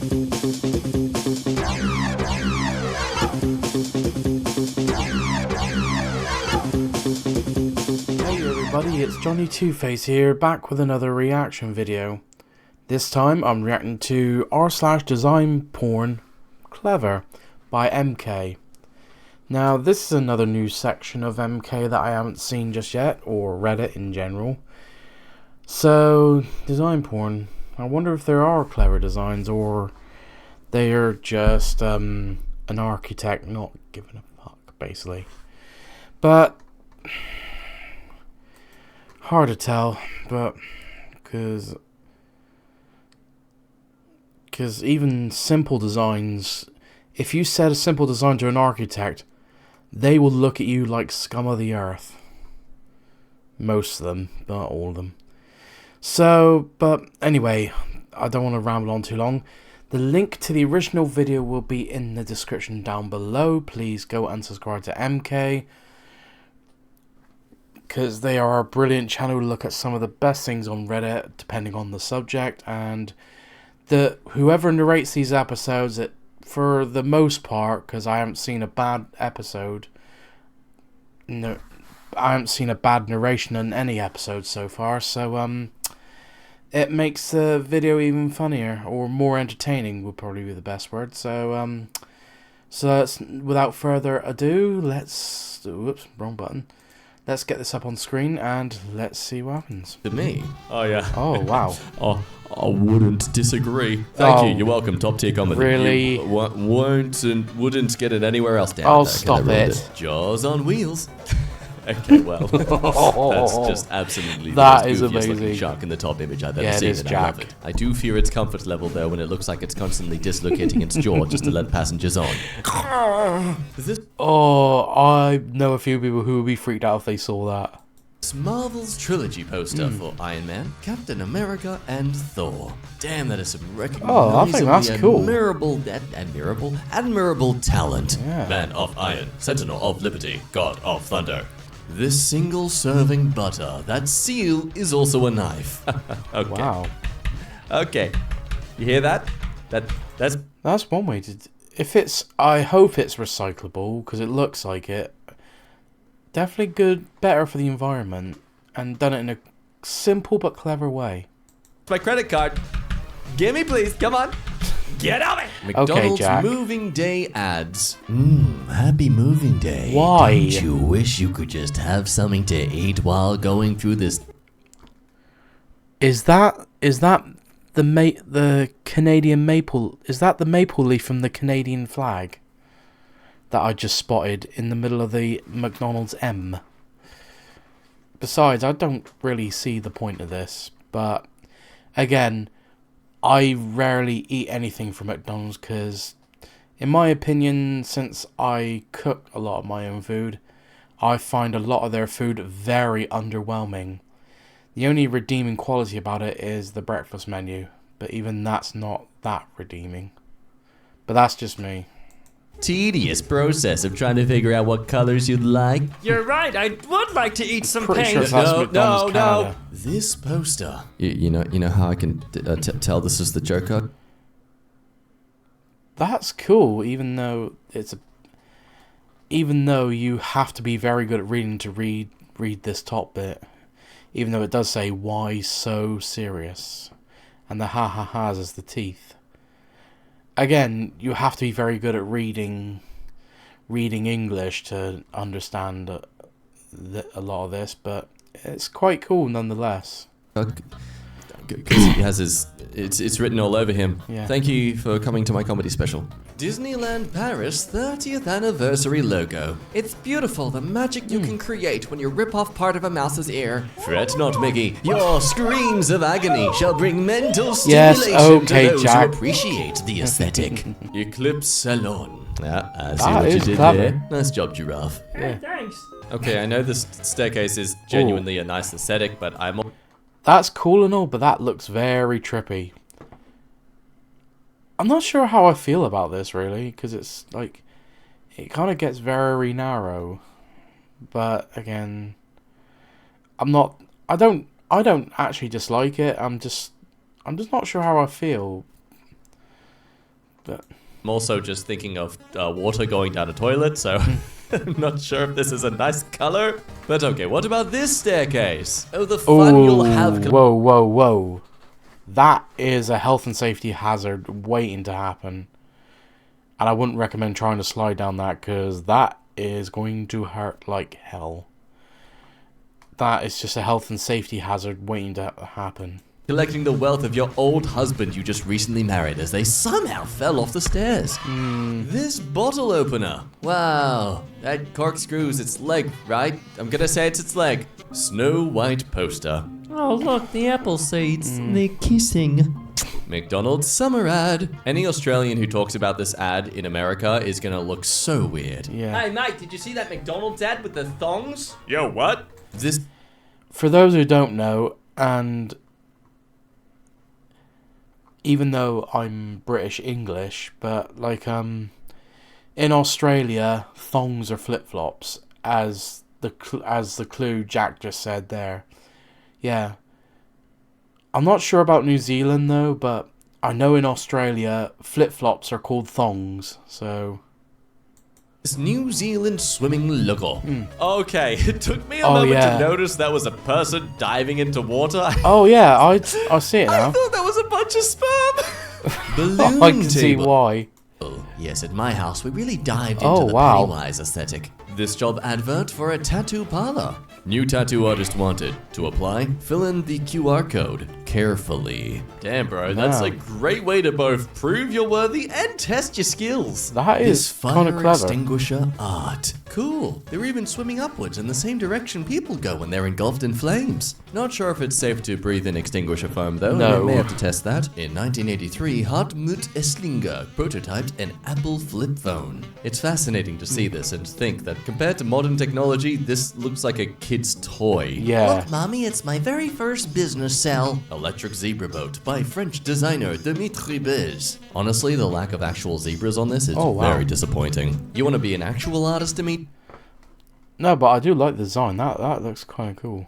Everybody, it's Johnny Two-Face here, back with another reaction video. This time I'm reacting to r/design Clever by MK. Now this is another new section of MK that I haven't seen just yet, or Reddit in general. So, design porn. I wonder if there are clever designs, or they are just an architect not giving a fuck, basically. But hard to tell, but because even simple designs, if you set a simple design to an architect, they will look at you like scum of the earth. Most of them, not all of them. So, but anyway, I don't want to ramble on too long. The link to the original video will be in the description down below. Please go and subscribe to MK, because they are a brilliant channel to look at some of the best things on Reddit, depending on the subject. And whoever narrates these episodes, for the most part, because I haven't seen a bad episode, no, I haven't seen a bad narration in any episode so far. So it makes the video even funnier, or more entertaining would probably be the best word. So without further ado, whoops, wrong button. Let's get this up on screen and let's see what happens. To me? Oh, yeah. Oh, wow. Oh, I wouldn't disagree. Thank you. You're welcome. Top tier comedy. Really? You wouldn't get it anywhere else down. Oh, stop it. Jaws on wheels. Okay, well, that's just absolutely that the is most goofiest amazing. looking shark in the top image I've ever Yeah, seen, it is, and Jack. I love it. I do fear its comfort level though when it looks like it's constantly dislocating its jaw just to let passengers on. Is this? Oh, I know a few people who would be freaked out if they saw that. Marvel's trilogy poster for Iron Man, Captain America, and Thor. Damn, that is some Oh, I think that's cool. Admirable talent. Yeah. Man of Iron, Sentinel of Liberty, God of Thunder. This single serving butter, that seal is also a knife. Okay. Wow. Okay. You hear that? That's one way to... I hope it's recyclable, because it looks like it. Definitely good, better for the environment, and done it in a simple but clever way. my credit card. Gimme, please. Come on. Get out of it. McDonald's Jack. moving day ads. Happy moving day. Why? Don't you wish you could just have something to eat while going through this? Is that the Canadian maple? Is that the maple leaf from the Canadian flag that I just spotted in the middle of the McDonald's M? Besides, I don't really see the point of this, but again, I rarely eat anything from McDonald's because, in my opinion, since I cook a lot of my own food, I find a lot of their food very underwhelming. The only redeeming quality about it is the breakfast menu, but even that's not that redeeming. But that's just me. Tedious process of trying to figure out what colors you'd like. You're right, I would like to eat some Pretty paint. sure that's McDonald's Canada. This poster. You know how I can tell this is the joke code? That's cool, even though you have to be very good at reading to read this top bit. Even though it does say, why so serious? And the ha-ha-has is the teeth. Again, you have to be very good at reading English to understand a lot of this, but it's quite cool nonetheless. Because he has it's written all over him. Yeah. Thank you for coming to my comedy special. Disneyland Paris 30th anniversary logo. It's beautiful, the magic you can create when you rip off part of a mouse's ear. Fret not, Mickey. Your screams of agony shall bring mental stimulation okay, to those Jack. who appreciate the aesthetic. Eclipse Salon. Yeah, I see That what you is did clever. there. Nice job, Giraffe. Hey, thanks. Okay, I know this staircase is genuinely a nice aesthetic, but I'm... That's cool and all, but that looks very trippy. I'm not sure how I feel about this, really, because it's like, it kind of gets very narrow. But again, I don't actually dislike it. I'm just not sure how I feel. But I'm also just thinking of water going down a toilet, so I'm not sure if this is a nice color. But okay, what about this staircase? Oh, the fun you'll have. Whoa. That is a health and safety hazard waiting to happen. And I wouldn't recommend trying to slide down that, because that is going to hurt like hell. That is just a health and safety hazard waiting to happen. Collecting the wealth of your old husband you just recently married as they somehow fell off the stairs. This bottle opener. Wow, that corkscrews its leg, right? I'm gonna say it's its leg. Snow White poster. Oh, look, the apple seeds. They're kissing. McDonald's summer ad. Any Australian who talks about this ad in America is gonna look so weird. Yeah. Hey, mate, did you see that McDonald's ad with the thongs? Yo, what? This... For those who don't know, and even though I'm British English, but like in Australia, thongs are flip-flops, as the clue Jack just said there. Yeah. I'm not sure about New Zealand though, but I know in Australia flip-flops are called thongs, so This New Zealand swimming logo. Okay, it took me a Oh, moment yeah. to notice that was a person diving into water. oh yeah, I see it I now. thought that was a bunch of sperm. Balloon I can see table. why. Yes, at my house, we really dived into Oh, the wow. Pennywise aesthetic. This job advert for a tattoo parlor. New tattoo artist wanted. To apply, fill in the QR code carefully. Damn, bro, that's Wow. a great way to both prove you're worthy and test your skills. That is This kinda fire clever. extinguisher art. Cool. They're even swimming upwards in the same direction people go when they're engulfed in flames. Not sure if it's safe to breathe in extinguisher foam though. No. We may have to test that. In 1983, Hartmut Esslinger prototyped an Apple flip phone. It's fascinating to see this and think that compared to modern technology, this looks like a kid's toy. Yeah. Look, mommy, it's my very first business cell. Electric zebra boat by French designer Dimitri Bez. Honestly, the lack of actual zebras on this is Oh, wow. very disappointing. You want to be an actual artist, Dimitri? No, but I do like the design. That looks kind of cool.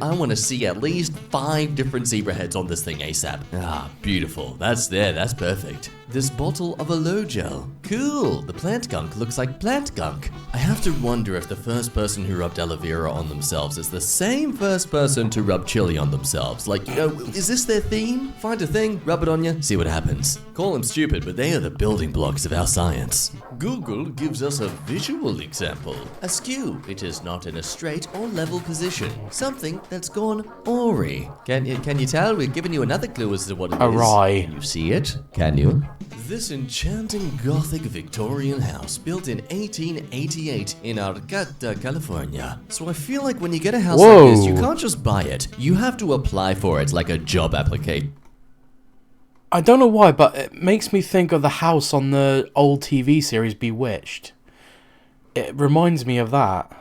I want to see at least 5 different zebra heads on this thing ASAP. Ah, beautiful. That's perfect. This bottle of aloe gel. Cool. The plant gunk looks like plant gunk. I have to wonder if the first person who rubbed aloe vera on themselves is the same first person to rub chili on themselves. Like, is this their theme? Find a thing, rub it on you, see what happens. Call them stupid, but they are the building blocks of our science. Google gives us a visual example. Askew, it is not in a straight or level position. Something that's gone awry. Can you tell? We've given you another clue as to what it is. Awry. Can you see it? Can you? This enchanting Gothic Victorian house built in 1888 in Arcata, California. So I feel like when you get a house Whoa. like this, you can't just buy it. You have to apply for it like a job application. I don't know why, but it makes me think of the house on the old TV series Bewitched. It reminds me of that.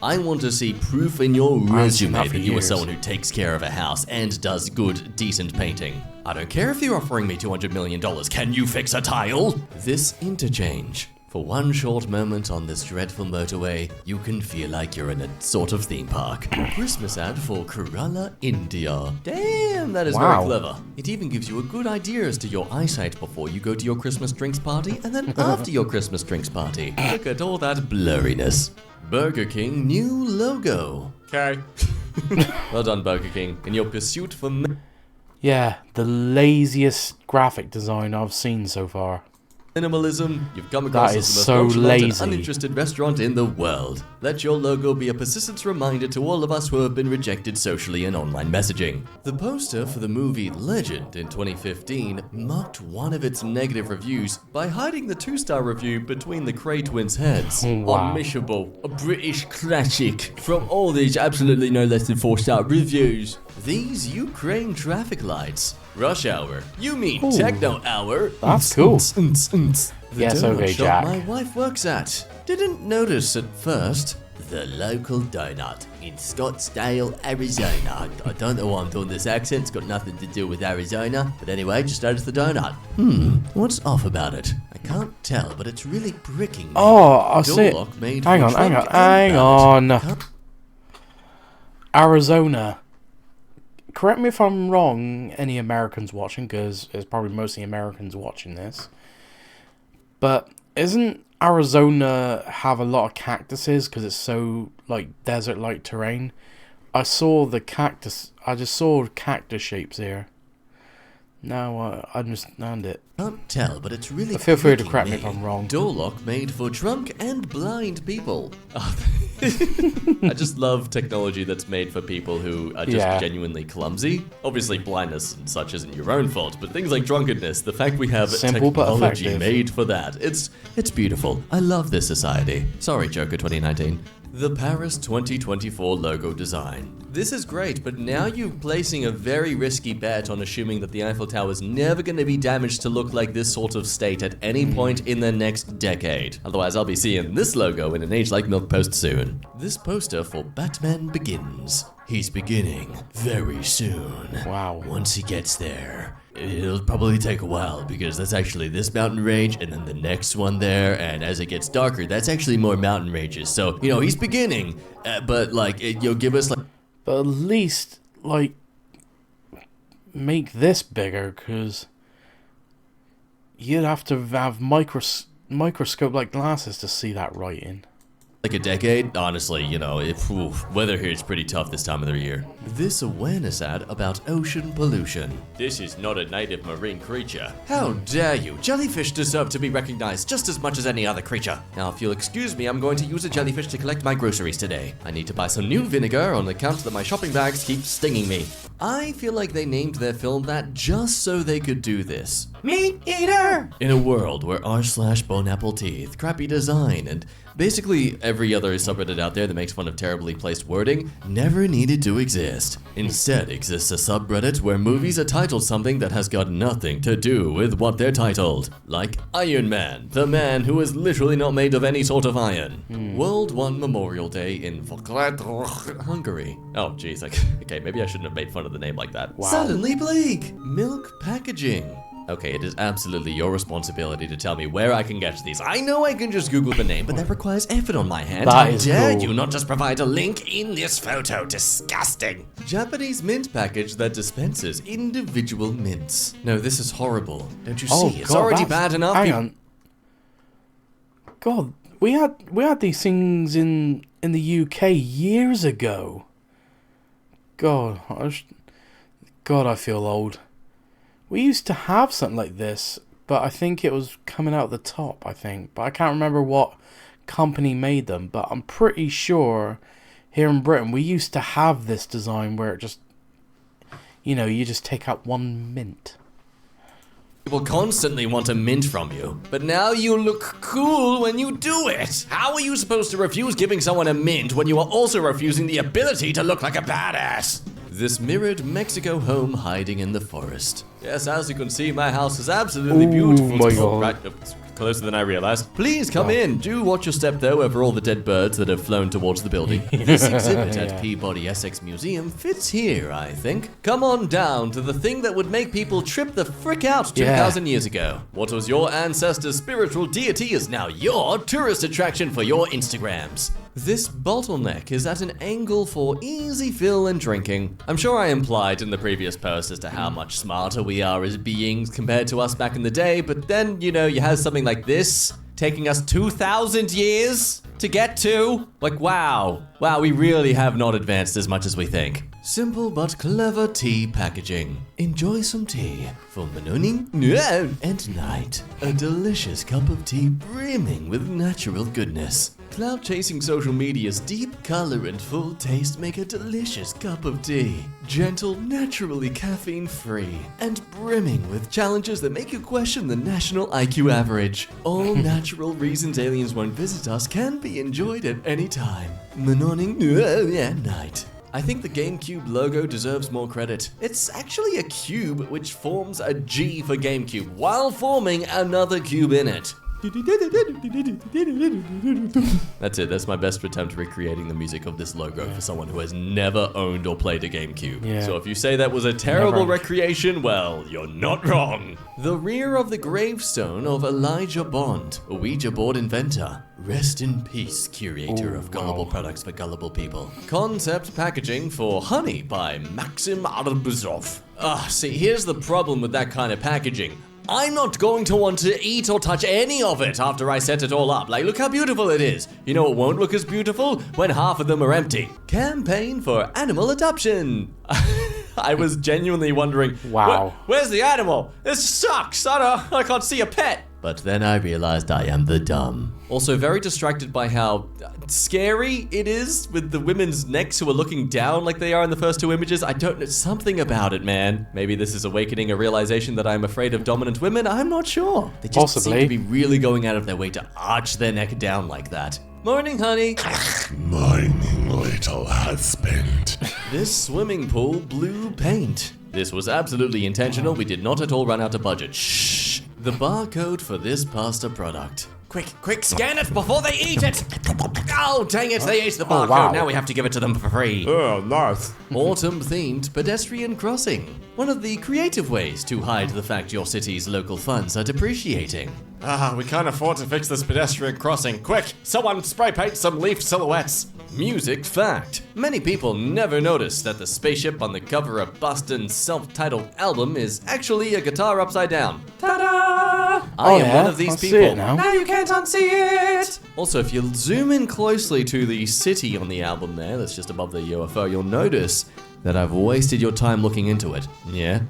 I want to see proof in your I've seen resume that for that you are years. someone who takes care of a house and does good, decent painting. I don't care if you're offering me $200 million. Can you fix a tile? This interchange. For one short moment on this dreadful motorway, you can feel like you're in a sort of theme park. Christmas ad for Kerala, India. Damn, that is Wow. very clever. It even gives you a good idea as to your eyesight before you go to your Christmas drinks party and then after your Christmas drinks party. Look at all that blurriness. Burger King new logo. Okay. Well done, Burger King. In your pursuit for Yeah, the laziest graphic design I've seen so far. minimalism, you've come across That as is the most so nonchalant lazy. and uninterested restaurant in the world. Let your logo be a persistent reminder to all of us who have been rejected socially in online messaging. The poster for the movie Legend in 2015 mocked one of its negative reviews by hiding the 2-star review between the Cray twins' heads. Wow. Unmissable, a British classic from all these absolutely no less than 4-star reviews. These Ukraine traffic lights. Rush hour. You mean Ooh. techno hour? That's cool. The Yes, donut okay, shop Jack. my wife works at. Didn't notice at first. The local donut in Scottsdale, Arizona. I don't know why I'm doing this accent. It's got nothing to do with Arizona. But anyway, just noticed the donut. What's off about it? I can't tell, but it's really pricking me. Oh, I Door see it. lock made Hang for on, trunk and ballot. Arizona. correct me if I'm wrong, any Americans watching, because it's probably mostly Americans watching this. But isn't Arizona have a lot of cactuses because it's so like desert-like terrain? I just saw cactus shapes here. Now I understand it. Can't tell, but it's really. But feel free to creaky correct me if made. I'm wrong. Door lock made for drunk and blind people. I just love technology that's made for people who are just genuinely clumsy. Obviously, blindness and such isn't your own fault, but things like drunkenness, the fact we have Simple but technology effective. made for that, it's beautiful. I love this society. Sorry, Joker 2019. The Paris 2024 logo design. This is great, but now you're placing a very risky bet on assuming that the Eiffel Tower is never going to be damaged to look like this sort of state at any point in the next decade. Otherwise, I'll be seeing this logo in an age like milk post soon. This poster for Batman Begins. He's beginning very soon. Wow. Once he gets there, it'll probably take a while because that's actually this mountain range and then the next one there, and as it gets darker, that's actually more mountain ranges. So, he's beginning, but like, you'll give us like... But at least, like, make this bigger, because you'd have to have microscope-like glasses to see that writing. Like a decade? Honestly, weather here is pretty tough this time of the year. This awareness ad about ocean pollution. This is not a native marine creature. How dare you? Jellyfish deserve to be recognized just as much as any other creature. Now, if you'll excuse me, I'm going to use a jellyfish to collect my groceries today. I need to buy some new vinegar on account that my shopping bags keep stinging me. I feel like they named their film that just so they could do this. Meat eater! In a world where r/bone apple teeth, crappy design, and basically every other subreddit out there that makes fun of terribly placed wording never needed to exist. Instead exists a subreddit where movies are titled something that has got nothing to do with what they're titled. Like Iron Man, the man who is literally not made of any sort of iron. World 1 Memorial Day in Hungary. Oh jeez, okay, maybe I shouldn't have made fun of the name like that. Wow. Suddenly bleak! Milk packaging. Okay, it is absolutely your responsibility to tell me where I can get these. I know I can just Google the name, but that requires effort on my hand. That How is dare cool. you not just provide a link in this photo? Disgusting. Japanese mint package that dispenses individual mints. No, this is horrible. Don't you see? It's already bad enough. Hang on. God, we had these things in the UK years ago. God, I feel old. We used to have something like this, but I think it was coming out the top, But I can't remember what company made them, but I'm pretty sure here in Britain we used to have this design where it just, you just take out one mint. People constantly want a mint from you, but now you look cool when you do it. How are you supposed to refuse giving someone a mint when you are also refusing the ability to look like a badass? This mirrored Mexico home hiding in the forest. Yes, as you can see, my house is absolutely beautiful. my God. Right, it's closer than I realized. Please come in. Do watch your step, though, over all the dead birds that have flown towards the building. This exhibit at Peabody Essex Museum fits here, I think. Come on down to the thing that would make people trip the frick out 2,000 years ago. What was your ancestor's spiritual deity is now your tourist attraction for your Instagrams. This bottleneck is at an angle for easy fill and drinking. I'm sure I implied in the previous post as to how much smarter we are as beings compared to us back in the day, but then, you have something like this taking us 2,000 years to get to. Like, wow, we really have not advanced as much as we think. Simple but clever tea packaging. Enjoy some tea for morning and night. A delicious cup of tea brimming with natural goodness. Cloud-chasing social media's deep color and full taste make a delicious cup of tea. Gentle, naturally caffeine-free, and brimming with challenges that make you question the national IQ average. All natural reasons aliens won't visit us can be enjoyed at any time. Morning and night. I think the GameCube logo deserves more credit. It's actually a cube which forms a G for GameCube while forming another cube in it. That's it. That's my best attempt at recreating the music of this logo for someone who has never owned or played a GameCube. Yeah. So if you say that was a terrible Never. recreation, well, you're not wrong. The rear of the gravestone of Elijah Bond, a Ouija board inventor. Rest in peace, curator Oh, of gullible wow. products for gullible people. Concept packaging for Honey by Maxim Arbuzov. See, here's the problem with that kind of packaging. I'm not going to want to eat or touch any of it after I set it all up. Like, look how beautiful it is. You know what won't look as beautiful? When half of them are empty. Campaign for animal adoption. I was genuinely wondering, Wow. where's the animal? This sucks. I can't see a pet. But then I realized I am the dumb. Also very distracted by how scary it is with the women's necks who are looking down like they are in the first two images. I don't know, something about it, man. Maybe this is awakening a realization that I'm afraid of dominant women. I'm not sure. They just Possibly. seem to be really going out of their way to arch their neck down like that. Morning, honey. Morning, little husband. This swimming pool blue paint. This was absolutely intentional. We did not at all run out of budget. Shh. The barcode for this pasta product. Quick, scan it before they eat it! Oh, dang it, they ate the barcode. wow. Now we have to give it to them for free. Oh, nice. Autumn-themed pedestrian crossing. One of the creative ways to hide the fact your city's local funds are depreciating. We can't afford to fix this pedestrian crossing. Quick, someone spray paint some leaf silhouettes. Music fact. Many people never notice that the spaceship on the cover of Boston's self-titled album is actually a guitar upside down. Ta-da! I am one of these I see people. it now. Now you can't unsee it! Also, if you zoom in closely to the city on the album there, that's just above the UFO, you'll notice that I've wasted your time looking into it. Yeah?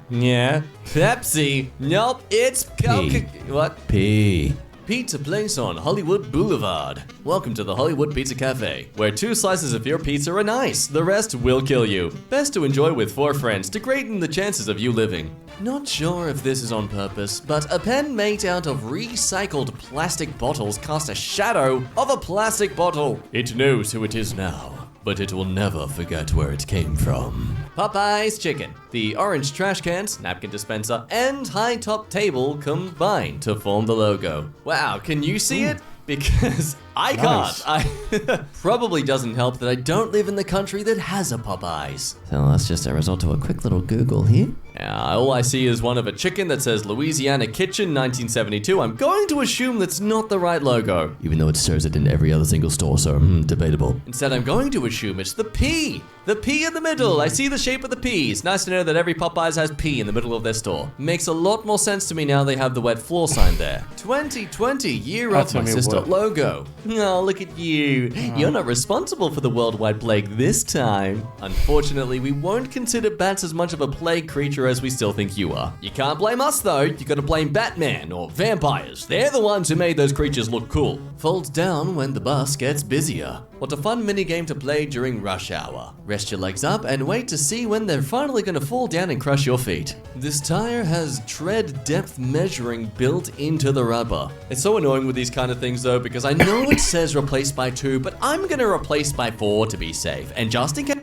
Pepsi? Nope, it's Coca... What? P. Pizza place on Hollywood Boulevard. Welcome to the Hollywood Pizza Cafe, where 2 slices of your pizza are nice, the rest will kill you. Best to enjoy with 4 friends to greaten the chances of you living. Not sure if this is on purpose, but a pen made out of recycled plastic bottles casts a shadow of a plastic bottle. It knows who it is now, but it will never forget where it came from. Popeye's Chicken. The orange trash cans, napkin dispenser, and high-top table combine to form the logo. Wow, can you see it? Because I Nice. can't. Probably doesn't help that I don't live in the country that has a Popeyes. So that's just a result of a quick little Google here. Yeah, all I see is one of a chicken that says Louisiana Kitchen 1972. I'm going to assume that's not the right logo, even though it serves it in every other single store, so debatable. Instead, I'm going to assume it's the P. The P in the middle. I see the shape of the P. It's nice to know that every Popeyes has P in the middle of their store. Makes a lot more sense to me now they have the wet floor sign there. 2020, year That's of my only sister what? logo. Oh, look at you. You're not responsible for the worldwide plague this time. Unfortunately, we won't consider bats as much of a plague creature as we still think you are. You can't blame us though. You gotta blame Batman or vampires. They're the ones who made those creatures look cool. Folds down when the bus gets busier. What a fun minigame to play during rush hour. Rest your legs up and wait to see when they're finally gonna fall down and crush your feet. This tire has tread depth measuring built into the rubber. It's so annoying with these kind of things though, because I know it says replace by 2, but I'm gonna replace by 4 to be safe. And just in case...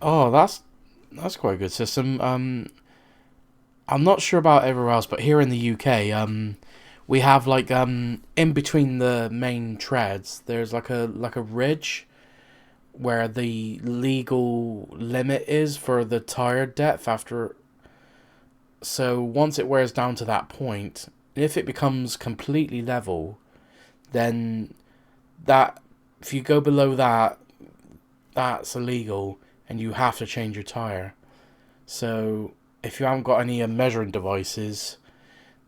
Oh, that's quite a good system. I'm not sure about everywhere else, but here in the UK, we have like in between the main treads, there's like a ridge where the legal limit is for the tire depth after. So once it wears down to that point, if it becomes completely level, then that if you go below that, that's illegal and you have to change your tire. So if you haven't got any measuring devices,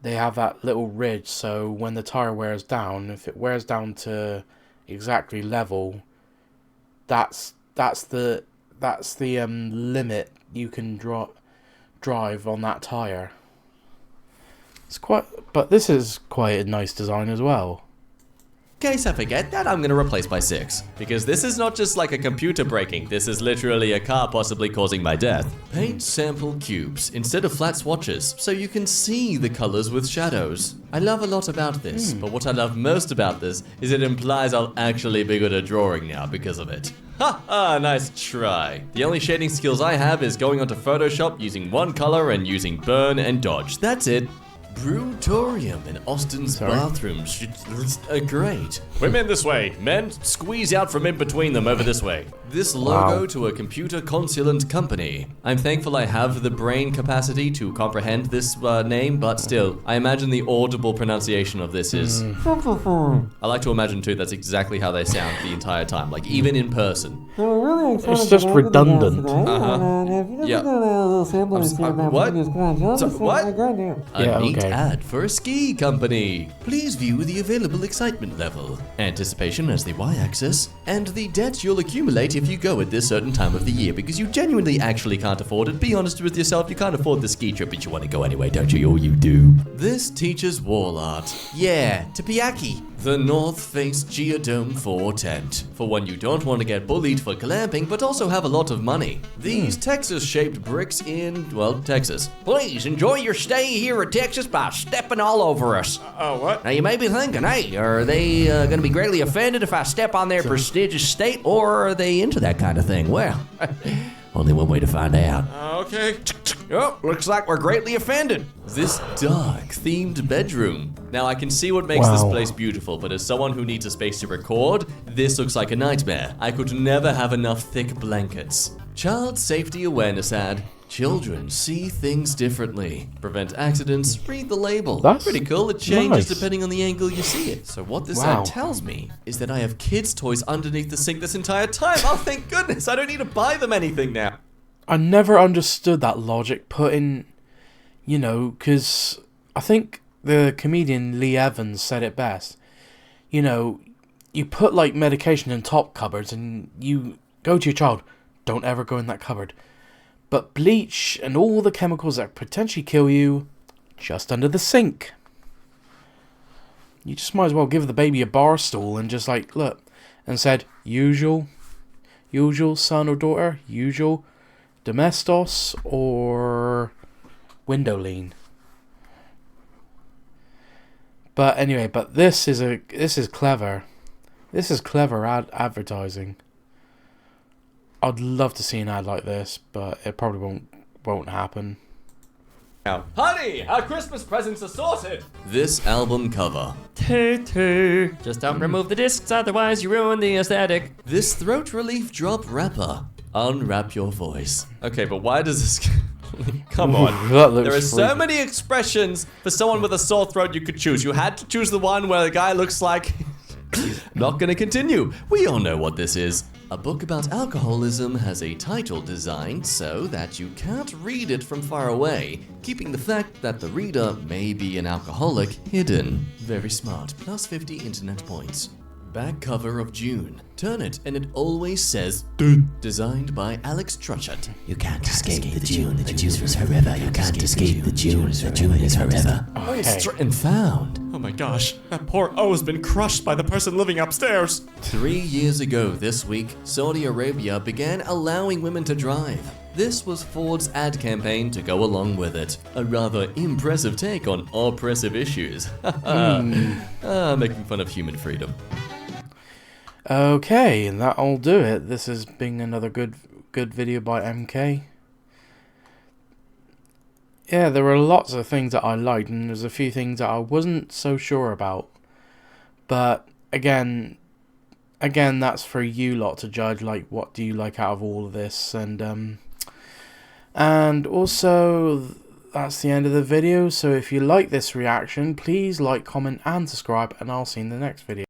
they have that little ridge, so when the tire wears down, if it wears down to exactly level, that's the limit you can drive on that tire. But this is quite a nice design as well. In case I forget that, I'm gonna replace by 6. Because this is not just like a computer breaking, this is literally a car possibly causing my death. Paint sample cubes instead of flat swatches, so you can see the colors with shadows. I love a lot about this, but what I love most about this is it implies I'll actually be good at drawing now because of it. Ha ha, nice try. The only shading skills I have is going onto Photoshop using one color and using burn and dodge. That's it. Brewtorium in Austin's bathrooms. Great. Women this way. Men, squeeze out from in between them over this way. This logo to a computer consultant company. I'm thankful I have the brain capacity to comprehend this name, but still, I imagine the audible pronunciation of this is... I like to imagine too that's exactly how they sound the entire time, like even in person. It's just redundant. Yeah. What? What? A neat ad for a ski company. Please view the available excitement level, anticipation as the y-axis, and the debt you'll accumulate if you go at this certain time of the year, because you genuinely actually can't afford it. Be honest with yourself, you can't afford the ski trip, but you want to go anyway, don't you? Or you do. This teaches wall art. Yeah, Tepeyaki. The North Face Geodome 4 tent. For when you don't want to get bullied for glamping, but also have a lot of money. These Texas-shaped bricks in, well, Texas. Please enjoy your stay here in Texas by stepping all over us. What? Now you may be thinking, hey, are they going to be greatly offended if I step on their prestigious state, or are they into that kind of thing? Well, only one way to find out. Okay. Oh, looks like we're greatly offended. This dark-themed bedroom. Now, I can see what makes this place beautiful, but as someone who needs a space to record, this looks like a nightmare. I could never have enough thick blankets. Child safety awareness ad. Children see things differently. Prevent accidents. Read the label. That's pretty cool. It changes nice. depending on the angle you see it. So what this ad tells me is that I have kids' toys underneath the sink this entire time. Oh, thank goodness. I don't need to buy them anything now. I never understood that logic put in, you know, because I think the comedian Lee Evans said it best. You know, you put like medication in top cupboards and you go to your child, don't ever go in that cupboard. But bleach and all the chemicals that potentially kill you, just under the sink. You just might as well give the baby a bar stool and just like, look, and said, usual son or daughter, usual domestos or window lean. But anyway, but this is clever. This is clever advertising. I'd love to see an ad like this, but it probably won't happen. Honey, our Christmas presents are sorted. This album cover. Just don't remove the discs, otherwise you ruin the aesthetic. This throat relief drop wrapper. Unwrap your voice. Okay, but why does this... Come on. There are so many expressions for someone with a sore throat you could choose. You had to choose the one where the guy looks like... Not gonna continue. We all know what this is. A book about alcoholism has a title designed so that you can't read it from far away, keeping the fact that the reader may be an alcoholic hidden. Very smart. Plus 50 internet points. Back cover of June. Turn it and it always says designed by Alex Trutchett. You can't escape the June. The June is forever. You can't escape the June. The June is forever. And found. Oh my gosh, that poor O has been crushed by the person living upstairs. 3 years ago this week, Saudi Arabia began allowing women to drive. This was Ford's ad campaign to go along with it. A rather impressive take on oppressive issues. Making fun of human freedom. Okay, and that'll do it. This has been another good video by MK. Yeah, there were lots of things that I liked, and there's a few things that I wasn't so sure about. But again, that's for you lot to judge. Like, what do you like out of all of this? And also, that's the end of the video. So if you like this reaction, please like, comment, and subscribe, and I'll see you in the next video.